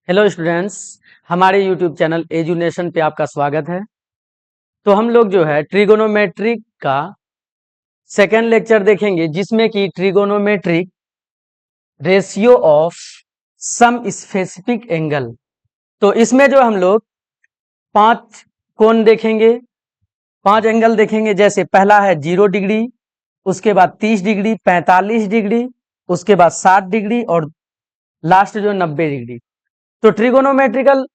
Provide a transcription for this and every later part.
Hello students, हमारे YouTube channel एजुनेशन पे आपका स्वागत है। तो हम लोग जो है ट्रिगोनोमेट्रिक का सेकेंड लेक्चर देखेंगे, जिसमें कि trigonometric ratio of some specific angle. तो इसमें जो हम लोग 5 कोण देखेंगे, 5 एंगल देखेंगे। जैसे पहला है 0 डिग्री, उसके बाद 30 डिग्री, 45 डिग्री, उसके बाद 60 डिग्री और लास्ट जो 90 डिग्री। तो ट्रिगोनोमेट्रिकल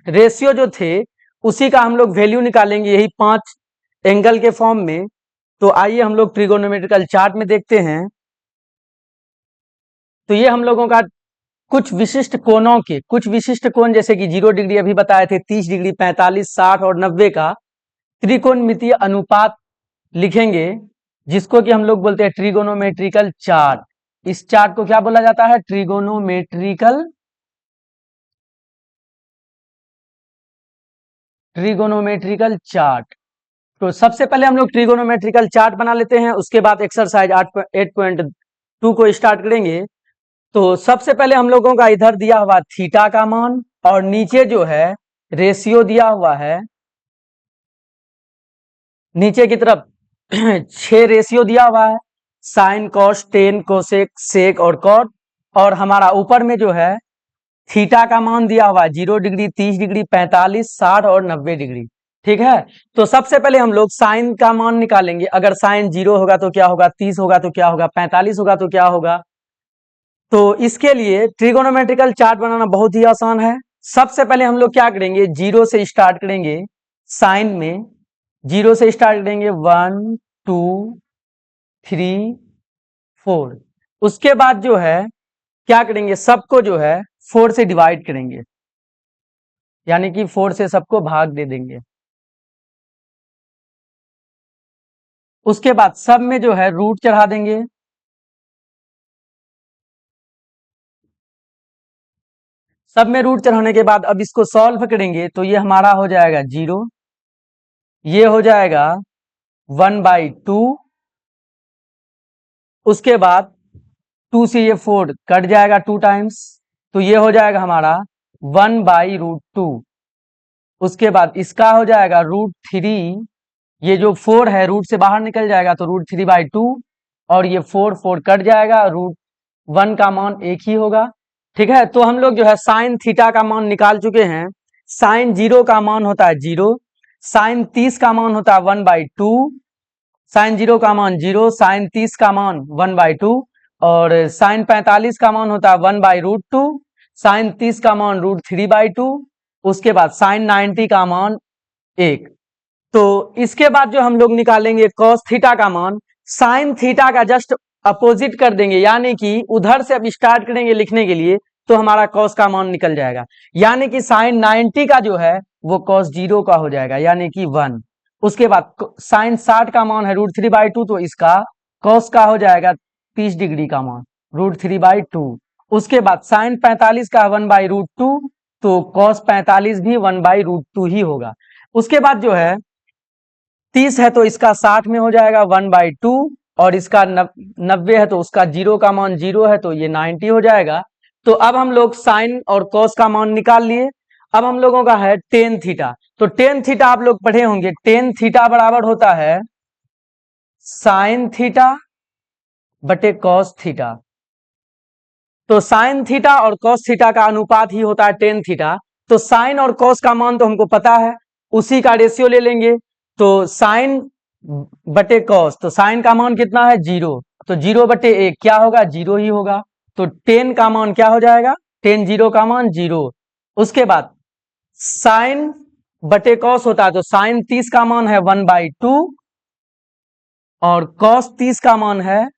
रेशियो जो थे उसी का हम लोग वैल्यू निकालेंगे, यही 5 एंगल के फॉर्म में। तो आइए हम लोग ट्रिगोनोमेट्रिकल चार्ट में देखते हैं। तो ये हम लोगों का कुछ विशिष्ट कोणों के कुछ विशिष्ट कोण, जैसे कि 0 डिग्री अभी बताए थे, 30 डिग्री, 45, 60 और 90 का त्रिकोणमितीय अनुपात लिखेंगे, जिसको कि हम लोग बोलते हैं ट्रिगोनोमेट्रिकल चार्ट। इस चार्ट को क्या बोला जाता है? Trigonometrical chart. तो सबसे पहले हम लोग ट्रिगोनोमेट्रिकल चार्ट बना लेते हैं, उसके बाद एक्सरसाइज 8.2 को स्टार्ट करेंगे। तो सबसे पहले हम लोगों का इधर दिया हुआ थीटा का मान, और नीचे जो है रेशियो दिया हुआ है, नीचे की तरफ 6 रेशियो दिया हुआ है, साइन, कॉस, टेन, कोसेक, सेक और कॉट। और हमारा ऊपर में जो है थीटा का मान दिया हुआ है 0 डिग्री, 30 डिग्री, 45, 60 और 90 डिग्री। ठीक है। तो सबसे पहले हम लोग साइन का मान निकालेंगे। अगर साइन 0 होगा तो क्या होगा, 30 होगा तो क्या होगा, 45 होगा तो क्या होगा। तो इसके लिए ट्रिगोनोमेट्रिकल चार्ट बनाना बहुत ही आसान है। सबसे पहले हम लोग क्या करेंगे, 0 से स्टार्ट करेंगे। साइन में 0 से स्टार्ट करेंगे, 1 2 3 4। उसके बाद जो है क्या करेंगे, सबको जो है 4 से डिवाइड करेंगे, यानी कि 4 से सबको भाग दे देंगे। उसके बाद सब में जो है रूट चढ़ा देंगे। सब में रूट चढ़ाने के बाद अब इसको सॉल्व करेंगे, तो ये हमारा हो जाएगा 0, ये हो जाएगा 1/2। उसके बाद 2 से ये 4 कट जाएगा 2 टाइम्स, तो ये हो जाएगा हमारा 1/√2। उसके बाद इसका हो जाएगा √3। ये जो 4 है रूट से बाहर निकल जाएगा, तो √3/2। और ये 4 कट जाएगा, √1 का मान एक ही होगा। ठीक है। तो हम लोग जो है साइन थीटा का मान निकाल चुके हैं। साइन 0 का मान होता है 0, साइन 30 का मान होता है 1/2, साइन 0 का मान 0, साइन 30 का मान 1/2, और साइन 45 का मान होता है 1/√2, साइन 30 का मान √3/2। उसके बाद साइन 90 का मान 1। तो इसके बाद जो हम लोग निकालेंगे कॉस थीटा का मान, साइन थीटा का जस्ट अपोजिट कर देंगे, यानी कि उधर से अब स्टार्ट करेंगे लिखने के लिए, तो हमारा कॉस का मान निकल जाएगा। यानी कि साइन 90 का जो है वो कॉस 0 का हो जाएगा, यानी कि 1। उसके बाद साइन 60 का मान है √3/2, तो इसका कॉस का हो जाएगा 30 डिग्री का मान, √3/2। उसके बाद साइन 45 का 1/√2, तो कॉस 45 भी 1/√2 ही होगा। उसके बाद जो है 30 है तो इसका 60 में हो जाएगा 1/2, और इसका 90 है तो उसका 0 का मान 0 है, तो ये 90 हो जाएगा। तो अब हम लोग साइन और कॉस का मान निकाल लिए। अब हम लोगों का है टेन थीटा। तो टेन थीटा आप लोग पढ़े होंगे, टेन थीटा बराबर होता है साइन थीटा बटे कॉस थीटा। तो साइन थीटा और कॉस थीटा का अनुपात ही होता है टेन थीटा। तो साइन और कॉस का मान तो हमको पता है, उसी का रेशियो ले लेंगे। तो साइन बटे कॉस, तो साइन का मान कितना है 0, तो 0/1 क्या होगा, 0 ही होगा। तो टेन का मान क्या हो जाएगा, टेन 0 का मान 0। उसके बाद साइन बटे कॉस होता है, तो साइन 30 का मान है 1/2, और कॉस 30 का मान है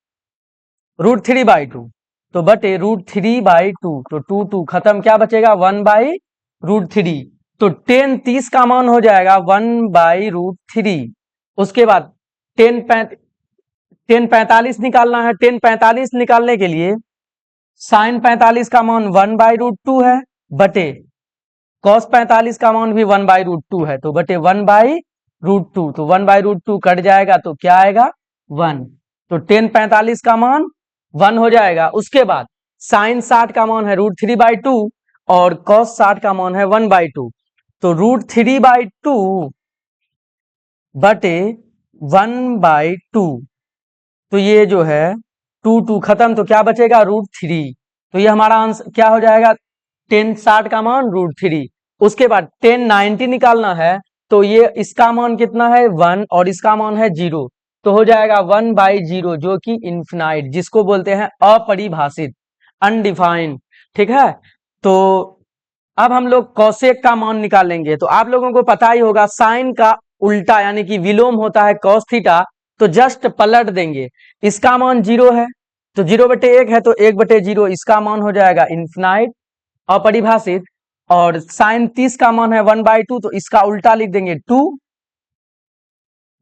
√3/2, तो बटे √3/2, तो 2 खत्म, क्या बचेगा 1/√3। तो टेन 30 का मान हो जाएगा 1/√3। उसके बाद टेन 45 निकालना है। टेन 45 निकालने के लिए साइन 45 का मान 1/√2 है, बटे कॉस 45 का मान भी 1/√2 है, तो बटे 1/√2। तो 1/√2 कट जाएगा, तो क्या आएगा 1। तो टेन 45 का मान 1 हो जाएगा। उसके बाद साइन 60 का मान है √3/2, और cos 60 का मान है 1/2, तो √3/2 बटे 1/2, तो ये जो है 2 खत्म, तो क्या बचेगा √3, तो ये हमारा आंसर क्या हो जाएगा, 10 60 का मान √3। उसके बाद 10 90 निकालना है, तो ये इसका मान कितना है 1 और इसका मान है 0, तो हो जाएगा 1/0 जो कि इन्फिनाइट, जिसको बोलते हैं अपरिभाषित, अनडिफाइंड। ठीक है, तो अब हम लोग कॉसेक का मान निकालेंगे। तो आप लोगों को पता ही होगा साइन का उल्टा यानी कि विलोम होता है कॉस थीटा, तो जस्ट पलट देंगे। इसका मान 0 है तो 0/1 है, तो 1/0 इसका मान हो जाएगा इन्फिनाइट, अपरिभाषित। और साइन 30 का मान है 1/2, तो इसका उल्टा लिख देंगे 2।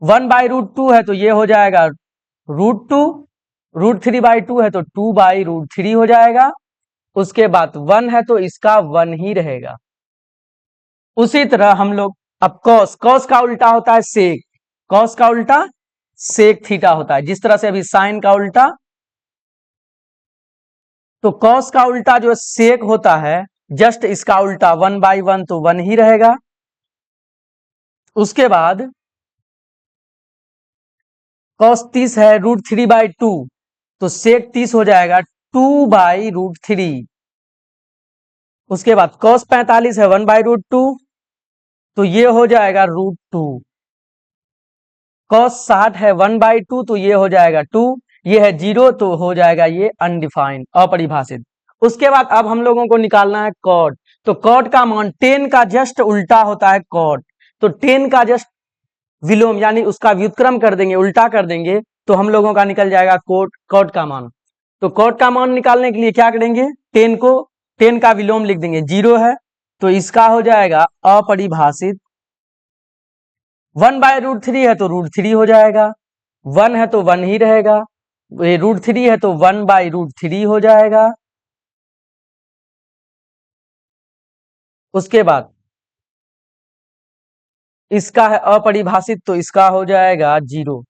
1/√2 है तो ये हो जाएगा √2, √3/2 है तो 2/√3 हो जाएगा। उसके बाद 1 है तो इसका 1 ही रहेगा। उसी तरह हम लोग अब कॉस का उल्टा होता है सेक, कॉस का उल्टा सेक थीटा होता है, जिस तरह से अभी साइन का उल्टा, तो कॉस का उल्टा जो सेक होता है जस्ट इसका उल्टा 1/1, तो 1 ही रहेगा। उसके बाद कॉस 30 है √3/2, तो सेक 30 हो जाएगा 2/√3। उसके बाद कॉस 45 है 1/√2, तो ये हो जाएगा √2। कॉस 60 है 1/2, तो ये हो जाएगा 2। ये है 0, तो हो जाएगा ये अनडिफाइंड, अपरिभाषित। उसके बाद अब हम लोगों को निकालना है कॉट, तो कॉट का मान 10 का जस्ट उल्टा होता है कॉट, तो 10 का जस्ट विलोम यानी उसका व्युत्क्रम कर देंगे, उल्टा कर देंगे, तो हम लोगों का निकल जाएगा कॉट का मान। तो कॉट का मान निकालने के लिए क्या करेंगे, 10 का विलोम लिख देंगे, 0 है तो इसका हो जाएगा अपरिभाषित। 1/√3 है तो √3 हो जाएगा, 1 है तो 1 ही रहेगा, ये √3 है तो 1/√3 हो जाएगा। उसके बाद इसका है अपरिभाषित, तो इसका हो जाएगा 0।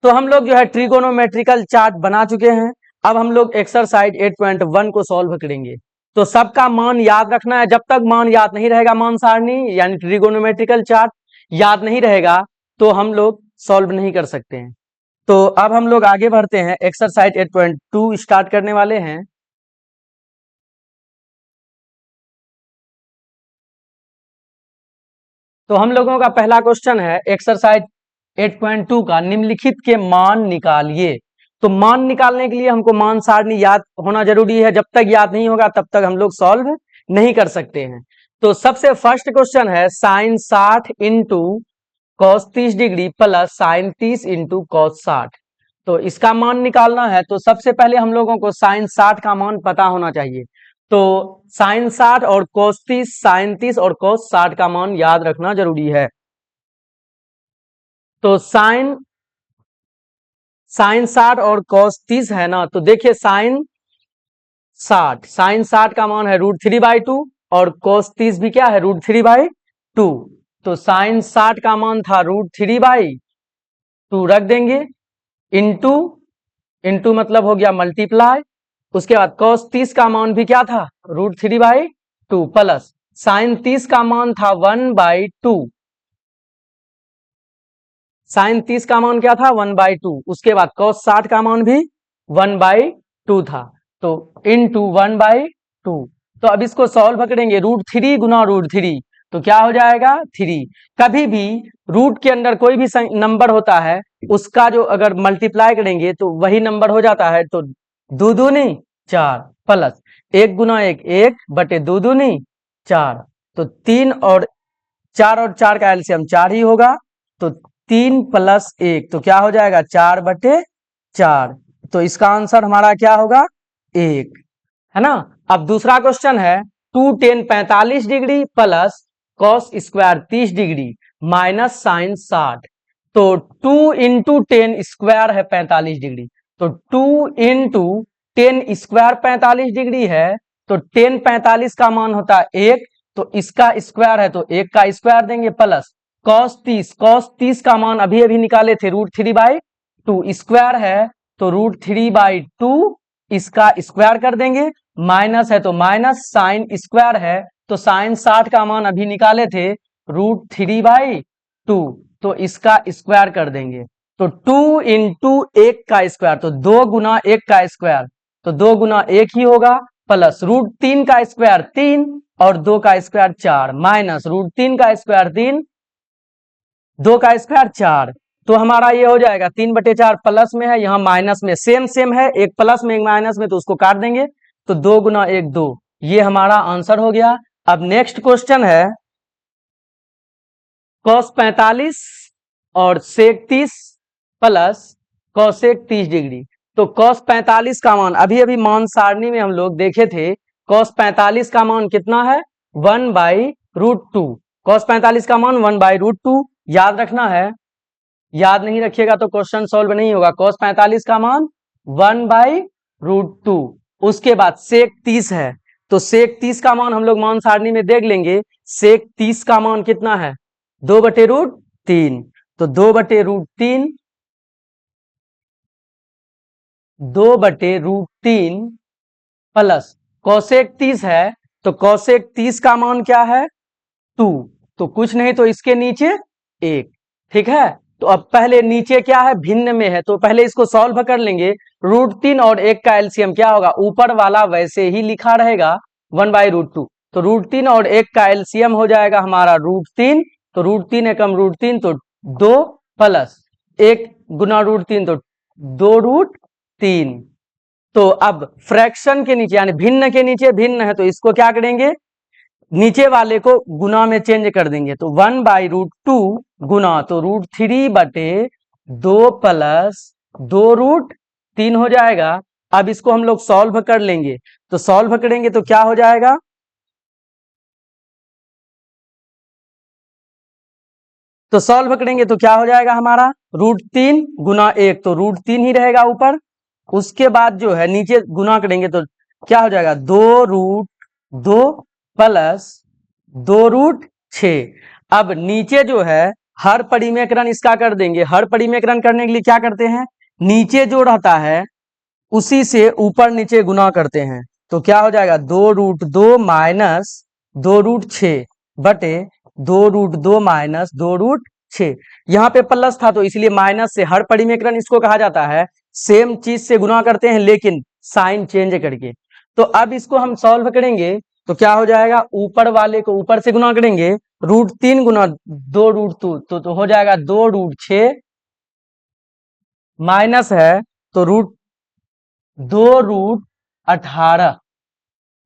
तो हम लोग जो है ट्रिगोनोमेट्रिकल चार्ट बना चुके हैं। अब हम लोग एक्सरसाइज 8.1 को सॉल्व करेंगे। तो सबका मान याद रखना है, जब तक मान याद नहीं रहेगा, मान सारणी यानी ट्रिगोनोमेट्रिकल चार्ट याद नहीं रहेगा तो हम लोग सॉल्व नहीं कर सकते हैं। तो अब हम लोग आगे बढ़ते हैं, एक्सरसाइज 8.2 स्टार्ट करने वाले हैं। तो हम लोगों का पहला क्वेश्चन है एक्सरसाइज 8.2 का, निम्नलिखित के मान निकालिए। तो मान निकालने के लिए हमको मान सारणी याद होना जरूरी है, जब तक याद नहीं होगा तब तक हम लोग सॉल्व नहीं कर सकते हैं। तो सबसे फर्स्ट क्वेश्चन है sine 60 into cos 30 degree plus sine 30 into cos 60। तो इसका मान निकालना है, तो सबसे पहले हम लोगों को साइन 60 का मान पता होना चाहिए। तो साइन 60 और cos 30, साइन 30 और cos 60 का मान याद रखना जरूरी है। तो साइन 60 और cos 30 है ना, तो देखिए साइन 60 का मान है √3/2 और cos 30 भी क्या है √3/2। तो साइन 60 का मान था √3/2 रख देंगे, इंटू इंटू मतलब हो गया मल्टीप्लाई। उसके बाद cos 30 का मान भी क्या था √3/2 प्लस साइन 30 का मान था 1/2। साइन 30 का मान क्या था 1/2। उसके बाद cos 60 का मान भी 1/2 था, तो इंटू 1/2। तो अब इसको सॉल्व करेंगे, √3 गुना √3, तो क्या हो जाएगा 3। कभी भी रूट के अंदर कोई भी नंबर होता है उसका जो अगर मल्टीप्लाई करेंगे तो वही नंबर हो जाता है, तो 2 दूनी 4 प्लस 1 गुना 1 1 बटे 2 दूनी 4, तो 3 और 4 का एलसीएम 4 ही होगा, तो 3 + 1 तो क्या हो जाएगा 4/4। तो इसका आंसर हमारा क्या होगा 1, है ना। अब दूसरा क्वेश्चन है 2 tan 45 degree plus cos square 30 degree minus sine 60। तो 2 इंटू टेन स्क्वायर है 45 डिग्री, तो 2 इंटू टेन स्क्वायर 45 डिग्री है, तो टेन 45 का मान होता है 1, तो इसका स्क्वायर है तो 1 का स्क्वायर देंगे, प्लस cos 30 का मान अभी अभी निकाले थे √3/2, स्क्वायर है तो √3/2 इसका स्क्वायर कर देंगे, माइनस है तो माइनस, साइन स्क्वायर है तो साइन 60 का मान अभी निकाले थे √3/2, तो इसका स्क्वायर कर देंगे। तो 2 इंटू 1 का स्क्वायर, तो 2 गुना 1 का स्क्वायर, तो 2 गुना 1 ही होगा, प्लस √3 का स्क्वायर 3 और 2 का स्क्वायर 4, माइनस √3 का स्क्वायर 3, 2 का स्क्वायर 4। तो हमारा ये हो जाएगा 3/4 प्लस में है, यहाँ माइनस में, सेम सेम है, एक प्लस में एक माइनस में, तो उसको काट देंगे। तो 2 गुना 1 2, ये हमारा आंसर हो गया। अब नेक्स्ट क्वेश्चन है cos 45 और sec 30 प्लस cosec 30 डिग्री। तो cos 45 का मान अभी अभी मान सारणी में हम लोग देखे थे, cos 45 का मान कितना है 1/√2। cos 45 का मान 1/√2 याद रखना है, याद नहीं रखिएगा तो क्वेश्चन सॉल्व नहीं होगा। cos 45 का मान 1/√2। उसके बाद sec 30 है, तो sec 30 का मान हम लोग मान सारणी में देख लेंगे। sec 30 का मान कितना है 2/√3, तो 2/√3, 2/√3 प्लस cosec 30 है, तो cosec 30 का मान क्या है 2, तो कुछ नहीं तो इसके नीचे 1, ठीक है। तो अब पहले नीचे क्या है भिन्न में है, तो पहले इसको सॉल्व कर लेंगे। √3 और 1 का एलसीएम क्या होगा, ऊपर वाला वैसे ही लिखा रहेगा 1/√2, तो √3 और 1 का एलसीएम हो जाएगा हमारा √3, तो √3 एकम √3 तो 2 प्लस 1 गुना √3 तो 2√3। तो अब फ्रैक्शन के नीचे यानी भिन्न के नीचे भिन्न है, तो इसको क्या करेंगे नीचे वाले को गुना में चेंज कर देंगे, तो 1/√2 गुना तो √3/2 प्लस 2√3 हो जाएगा। अब इसको हम लोग सॉल्व कर लेंगे, तो सॉल्व करेंगे तो क्या हो जाएगा, तो सॉल्व करेंगे तो क्या हो जाएगा हमारा √3 गुना 1, तो √3 ही रहेगा ऊपर। उसके बाद जो है नीचे गुना करेंगे तो क्या हो जाएगा 2√2 प्लस 2√6। अब नीचे जो है हर परिमेकरण इसका कर देंगे, हर परिमेकरण करने के लिए क्या करते हैं नीचे जो रहता है उसी से ऊपर नीचे गुना करते हैं, तो क्या हो जाएगा 2√2 माइनस 2√6 बटे 2√2 माइनस 2√6। यहाँ पे प्लस था तो इसलिए माइनस से, हर परिमेकरण इसको कहा जाता है सेम चीज से गुना करते हैं लेकिन साइन चेंज करके। तो अब इसको हम सॉल्व करेंगे तो क्या हो जाएगा, ऊपर वाले को ऊपर से गुना करेंगे, √3 गुना 2√2 तो हो जाएगा 2√6 माइनस है तो √2√18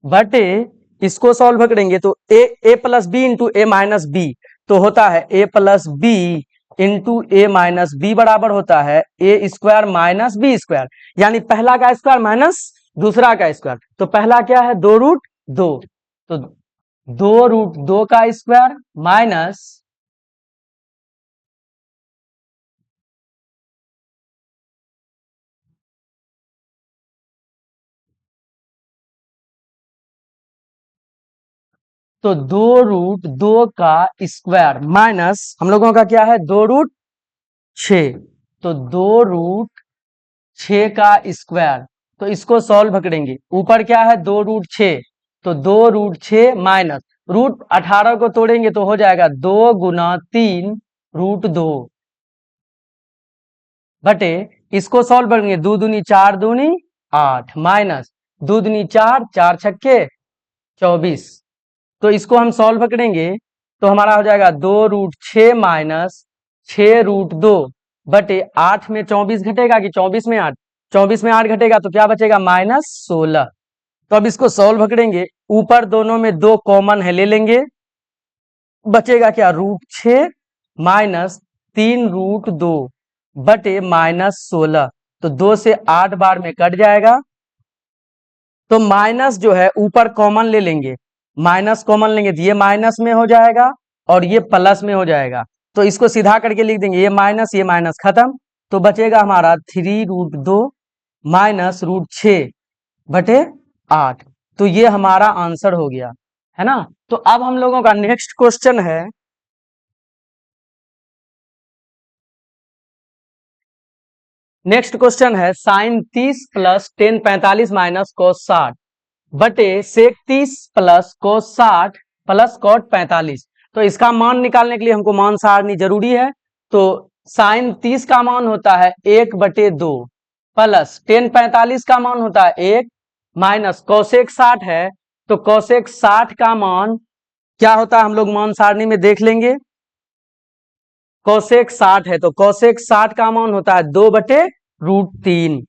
बटे इसको सॉल्व करेंगे तो ए plus B into A minus B, तो होता है ए plus B into A minus B बराबर होता है ए स्क्वायर माइनस बी स्क्वायर, यानी पहला का स्क्वायर माइनस दूसरा का स्क्वायर। तो पहला क्या है 2√2, तो 2√2 का स्क्वायर माइनस तो 2√2 का स्क्वायर माइनस हम लोगों का क्या है 2√6, तो 2√6 का स्क्वायर, तो इसको सॉल्व करेंगे ऊपर क्या है 2√6, तो 2√6 माइनस √18 को तोड़ेंगे तो हो जाएगा 2 गुना 3√2 बटे इसको सॉल्व करेंगे 2 दूनी 4 दूनी 8 माइनस 2 दूनी 4 4 छक्के 24। तो इसको हम सॉल्व करेंगे तो हमारा हो जाएगा 2√6 माइनस 6√2 बटे 8 में 24 घटेगा कि 24 में 8, 24 में 8 घटेगा तो क्या बचेगा -16। तो अब इसको सॉल्व करेंगे, ऊपर दोनों में 2 कॉमन है ले लेंगे, बचेगा क्या √6 माइनस 3√2 बटे -16, तो 2 से 8 बार में कट जाएगा। तो माइनस जो है ऊपर कॉमन ले लेंगे, माइनस कॉमन लेंगे तो ये माइनस में हो जाएगा और ये प्लस में हो जाएगा, तो इसको सीधा करके लिख देंगे, ये माइनस खत्म, तो बचेगा हमारा 3√2 माइनस √6 बटे 8। तो ये हमारा आंसर हो गया है ना। तो अब हम लोगों का नेक्स्ट क्वेश्चन है, नेक्स्ट क्वेश्चन है sine 30 plus tan 45 minus cos 60। बटे sec 30 plus cos 60 plus cot 45। तो इसका मान निकालने के लिए हमको मान सारणी जरूरी है। तो साइन 30 का मान होता है 1/2 प्लस टेन 45 का मान होता है 1 माइनस कोसेक 60 है। तो कोसेक 60 का मान क्या होता है हम लोग मान सारणी में देख लेंगे। कोसेक 60 है तो कोसेक 60 का मान होता है 2/√3।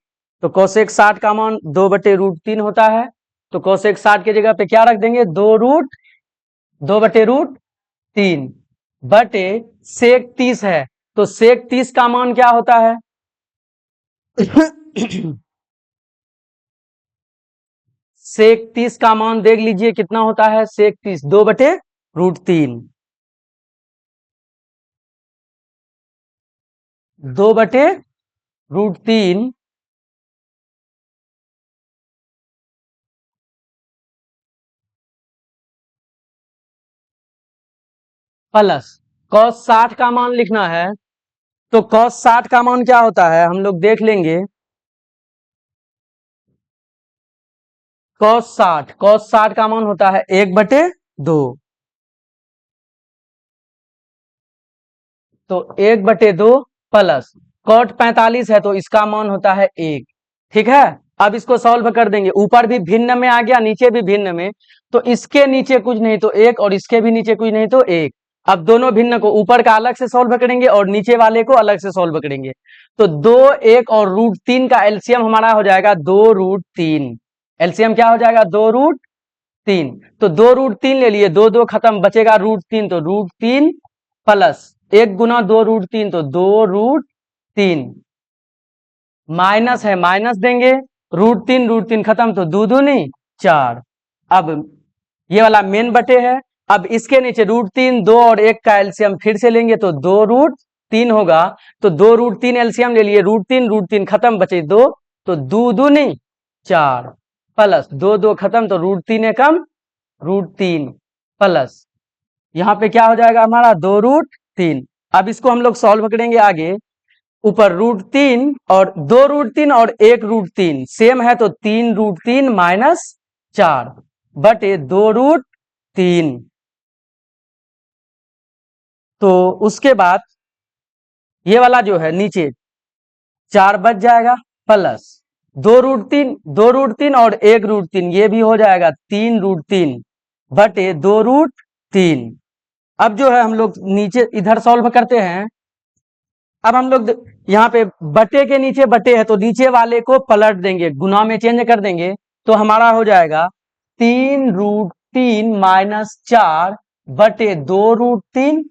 तो कोसेक 60 का मान 2/√3 होता है। तो कोसेक 60 की जगह पे क्या रख देंगे 2/√3 बटे सेक 30 है। तो सेक 30 का मान क्या होता है सेक 30 का मान देख लीजिए कितना होता है। सेक 30 2/√3 2/√3 प्लस cos 60 का मान लिखना है। तो cos 60 का मान क्या होता है हम लोग देख लेंगे। cos 60 का मान होता है 1/2। तो 1/2 प्लस cot 45 है तो इसका मान होता है 1। ठीक है, अब इसको सॉल्व कर देंगे। ऊपर भी भिन्न में आ गया, नीचे भी भिन्न में। तो इसके नीचे कुछ नहीं तो 1 और इसके भी नीचे कुछ नहीं तो 1। अब दोनों भिन्न को ऊपर का अलग से सॉल्व करेंगे और नीचे वाले को अलग से सॉल्व करेंगे। तो 2 1 और √3 का एलसीएम हमारा हो जाएगा 2√3। एलसीएम क्या हो जाएगा 2√3। तो 2√3 ले लिए, 2 2 खत्म, बचेगा √3। तो √3 प्लस 1 गुना 2√3 तो 2√3 माइनस है माइनस देंगे, √3 खत्म तो 2 दूनी 4। अब ये वाला मेन बटे है। अब इसके नीचे √3 2 और 1 का एलसीएम फिर से लेंगे तो 2√3 होगा। तो 2√3 एलसीएम ले लिए, √3 खत्म बचे 2। तो 2 दूनी 4 प्लस 2 2 खत्म तो √3 एकम √3 प्लस यहाँ पे क्या हो जाएगा हमारा 2√3। अब इसको हम लोग सॉल्व करेंगे आगे। ऊपर √3 और 2√3 और 1√3 सेम है तो 3√3 माइनस 4 बटे 2√3। तो उसके बाद ये वाला जो है नीचे 4 बच जाएगा प्लस 2√3 और 1√3 ये भी हो जाएगा 3√3 बटे 2√3। अब जो है हम लोग नीचे इधर सॉल्व करते हैं। अब हम लोग यहाँ पे बटे के नीचे बटे है तो नीचे वाले को पलट देंगे, गुना में चेंज कर देंगे। तो हमारा हो जाएगा 3√3 माइनस 4 बटे 2√3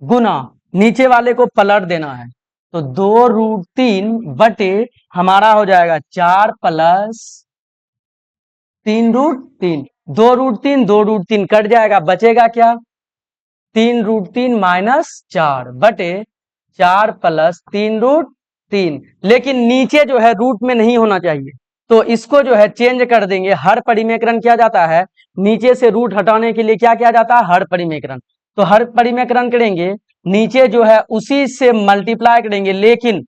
गुना नीचे वाले को पलट देना है। तो 2√3 बटे हमारा हो जाएगा 4 प्लस 3√3। 2√3 कट जाएगा, बचेगा क्या 3√3 माइनस 4 बटे 4 प्लस 3√3। लेकिन नीचे जो है रूट में नहीं होना चाहिए, तो इसको जो है चेंज कर देंगे। हर परिमेकरण किया जाता है, नीचे से रूट हटाने के लिए क्या किया जाता है हर परिमेकरण। तो हर परिमेकरण करेंगे, नीचे जो है उसी से मल्टीप्लाई करेंगे। लेकिन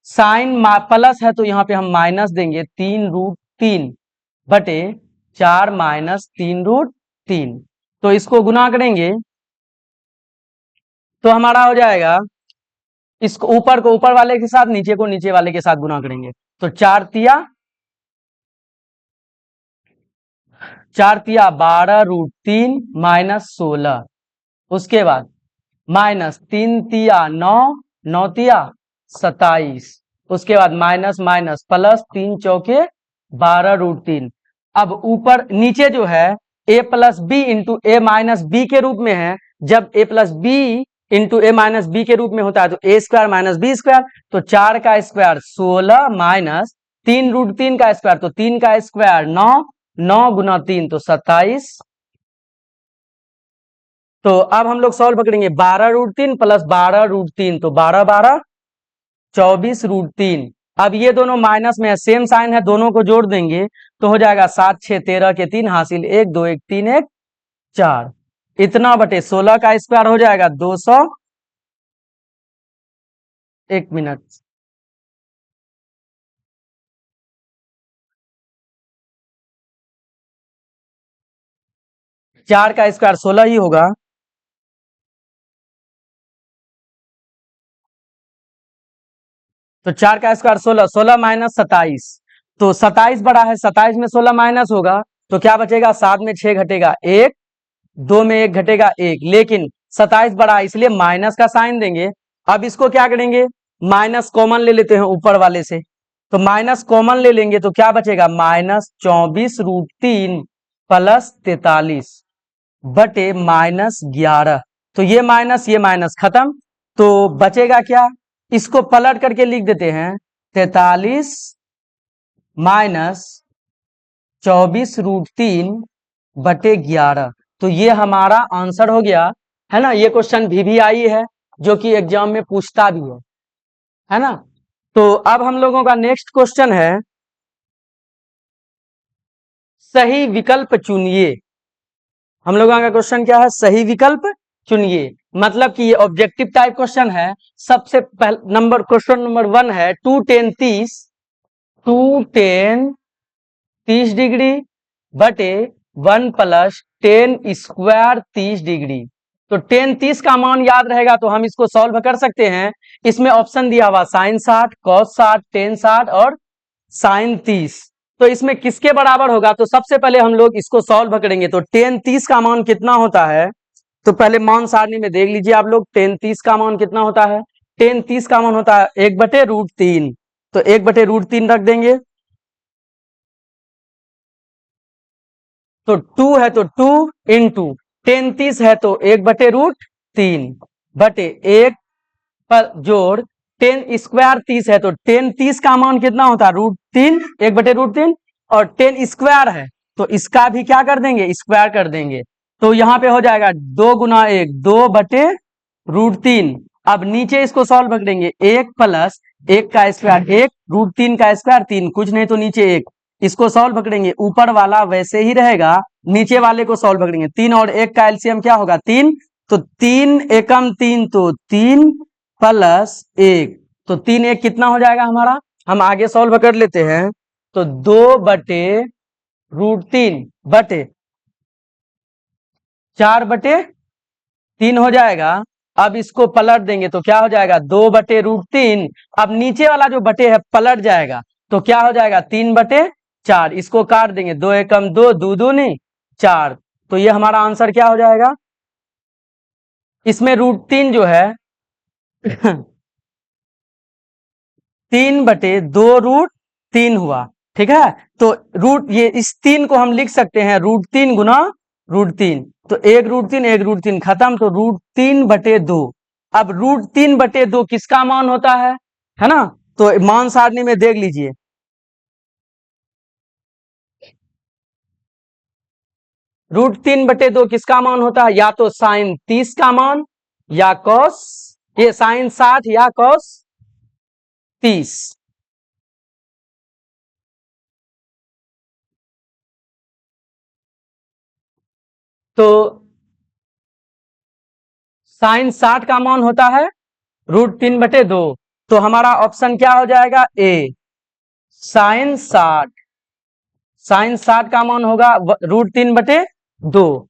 साइन प्लस है तो यहाँ पे हम माइनस देंगे, 3√3 बटे 4 माइनस 3√3। तो इसको गुना करेंगे तो हमारा हो जाएगा, इसको ऊपर को ऊपर वाले के साथ, नीचे को नीचे वाले के साथ गुना करेंगे। तो 4 तिया 12√3 माइनस 16। उसके बाद माइनस 3 तिया 9, 9 तिया 27। उसके बाद माइनस माइनस प्लस 3 चौके 12√3। अब ऊपर नीचे जो है a plus B into A minus B के रूप में है। जब a plus B into A minus B के रूप में होता है तो A square minus B square. तो 4 का स्क्वायर 16 माइनस 3√3 का स्क्वायर तो 3 का स्क्वायर 9, 9 गुना 3 तो 27। तो अब हम लोग सॉल्व करेंगे, 12√3 प्लस 12√3 तो 12 12 24√3। अब ये दोनों माइनस में है, सेम साइन है, दोनों को जोड़ देंगे तो हो जाएगा 7 6 13 के 3 हासिल 1 2 1 3 1 4। इतना बटे 16 का स्क्वायर हो जाएगा 200। 1 मिनट। 4 का स्क्वायर 16 ही होगा। तो 4 का स्क्वायर 16, 16 माइनस 27, तो 27 बड़ा है, 27 में 16 माइनस होगा तो क्या बचेगा, 7 में 6 घटेगा 1, 2 में 1 घटेगा 1, लेकिन 27 बड़ा है इसलिए माइनस का साइन देंगे। अब इसको क्या करेंगे, माइनस कॉमन ले लेते हैं ऊपर वाले से, तो माइनस कॉमन ले लेंगे तो क्या बचेगा, -24√3 प्लस 43 बटे -11। तो ये माइनस खत्म, तो बचेगा क्या, इसको पलट करके लिख देते हैं, 43 माइनस 24√3 बटे 11। तो ये हमारा आंसर हो गया, है ना। ये क्वेश्चन भी आई है, जो कि एग्जाम में पूछता भी है ना। तो अब हम लोगों का नेक्स्ट क्वेश्चन है, सही विकल्प चुनिए। हम लोगों का क्वेश्चन क्या है, सही विकल्प चुनिए, मतलब कि ये ऑब्जेक्टिव टाइप क्वेश्चन है। सबसे पहले नंबर, क्वेश्चन नंबर 1 है, 2 10 30, 2 10 30 डिग्री बटे 1 प्लस 10 स्क्वायर 30 डिग्री। तो 10 30 का मान याद रहेगा तो हम इसको सॉल्व कर सकते हैं। इसमें ऑप्शन दिया हुआ साइन 60, कॉस 60, टेन 60 और साइन 30। तो इसमें किसके बराबर होगा, तो सबसे पहले हम लोग इसको सॉल्व करेंगे। तो 10 30 का मान कितना होता है, तो पहले मान सारणी में देख लीजिए आप लोग, 10 30 का मान कितना होता है, 10 30 का मान होता है 1/√3। तो 1/√3 रख देंगे, तो 2 है तो 2 इंटू 10 30 है तो 1/√3 बटे 1 पर जोड़ 10 स्क्वायर 30 है तो 10 30 का मान कितना होता है, √3, 1/√3, और 10 स्क्वायर है तो इसका भी क्या कर देंगे, स्क्वायर कर देंगे। तो यहाँ पे हो जाएगा 2 गुना 1, 2/√3। अब नीचे इसको सॉल्व करेंगे, 1 प्लस 1 का स्क्वायर 1, √3 का स्क्वायर 3, कुछ नहीं तो नीचे 1। इसको सॉल्व करेंगे, ऊपर वाला वैसे ही रहेगा, नीचे वाले को सॉल्व करेंगे, 3 और 1 का एलसीएम क्या होगा, 3, तो 3 एकम 3 तो 3 प्लस 1, तो 3 1 कितना हो जाएगा हमारा, हम आगे सॉल्व कर लेते हैं। तो 2/√3 बटे 4/3 हो जाएगा। अब इसको पलट देंगे तो क्या हो जाएगा, 2/√3। अब नीचे वाला जो बटे है पलट जाएगा तो क्या हो जाएगा, 3/4। इसको काट देंगे, 2 एकम 2, 2 दूनी 4। तो ये हमारा आंसर क्या हो जाएगा, इसमें √3 जो है 3/2√3 हुआ, ठीक है। तो रूट, ये इस 3 को हम लिख सकते हैं √3 गुना √3, तो 1√3 1√3 खत्म, तो √3/2। अब √3/2 किसका मान होता है ना। तो मान सारणी में देख लीजिए, √3/2 किसका मान होता है, या तो साइन 30 का मान, या कॉस, ये साइन 60 या कॉस 30। तो साइन 60 का मान होता है √3/2, तो हमारा ऑप्शन क्या हो जाएगा, ए, साइन 60। साइन 60 का मान होगा √3/2।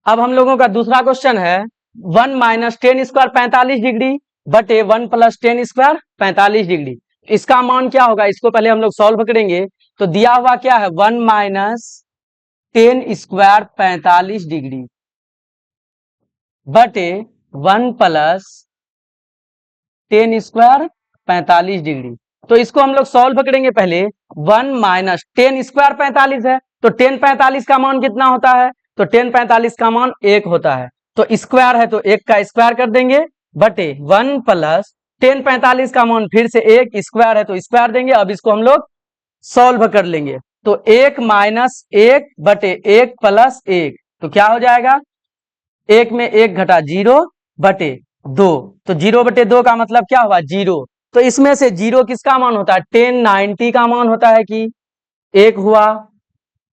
अब हम लोगों का दूसरा क्वेश्चन है, 1 माइनस 10 स्क्वायर 45 डिग्री बटे 1 प्लस 10 स्क्वायर 45 डिग्री। इसका मान क्या होगा, इसको पहले हम लोग सॉल्व करेंगे। तो दिया हुआ क्या है, 1 माइनस 10 स्क्वायर 45 डिग्री बटे 1 प्लस 10 स्क्वायर 45 डिग्री। तो इसको हम लोग सॉल्व करेंगे पहले, 1 माइनस 10 स्क्वायर 45 है, तो 10 45 का मान कितना होता है, तो 10 45 का मान 1 होता है, तो स्क्वायर है तो 1 का स्क्वायर कर देंगे बटे 1 प्लस 10 45 का मान फिर से 1, स्क्वायर है तो स्क्वायर देंगे। अब इसको हम लोग सॉल्व कर लेंगे, तो 1 माइनस 1 बटे 1 प्लस 1, तो क्या हो जाएगा, 1 में 1 घटा 0/2, तो 0/2 का मतलब क्या हुआ, 0। तो इसमें से 0 किसका मान होता है, 1090 का मान होता है कि 1 हुआ,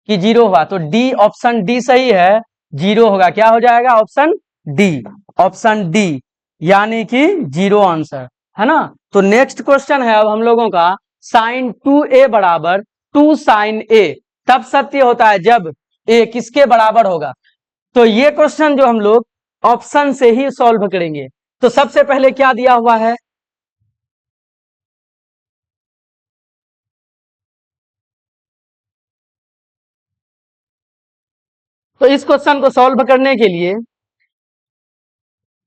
कि जीरो हुआ, तो डी, ऑप्शन डी सही है, जीरो होगा। क्या हो जाएगा? ऑप्शन डी, ऑप्शन डी, यानी कि जीरो आंसर, है ना। तो नेक्स्ट क्वेश्चन है अब हम लोगों का, साइन 2a बराबर 2 साइन a तब सत्य होता है जब a किसके बराबर होगा। तो ये क्वेश्चन जो हम लोग ऑप्शन से ही सॉल्व करेंगे। तो सबसे पहले क्या दिया हुआ है, तो इस क्वेश्चन को सॉल्व करने के लिए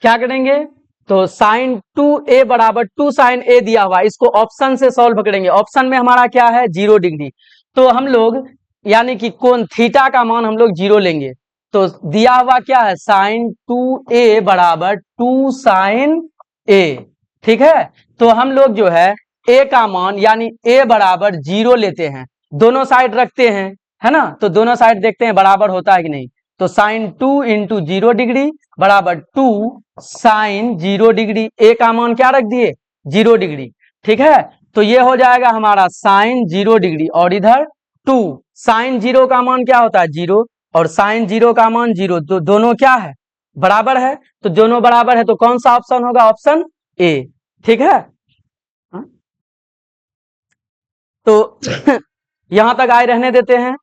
क्या करेंगे, तो साइन 2a बराबर 2 साइन a दिया हुआ, इसको ऑप्शन से सॉल्व करेंगे। ऑप्शन में हमारा क्या है? 0 डिग्री। तो हम लोग यानी कि कोण थीटा का मान हम लोग 0 लेंगे। तो दिया हुआ क्या है? साइन 2a बराबर 2 साइन a, ठीक है। तो हम लोग जो है a का मान यानी a बराबर 0 लेते हैं, दोनों साइड रखते हैं, है ना। तो दोनों साइड देखते हैं बराबर होता है कि नहीं। तो साइन 2 इंटू 0 डिग्री बराबर 2 साइन 0 डिग्री, ए का मान क्या रख दिए? 0 डिग्री, ठीक है। तो ये हो जाएगा हमारा साइन 0 डिग्री, और इधर 2 साइन 0 का मान क्या होता है? 0, और साइन 0 का मान 0, तो दोनों क्या है? बराबर है। तो दोनों बराबर है तो कौन सा ऑप्शन होगा? ऑप्शन ए, ठीक है। हाँ? तो यहां तक आए रहने देते हैं।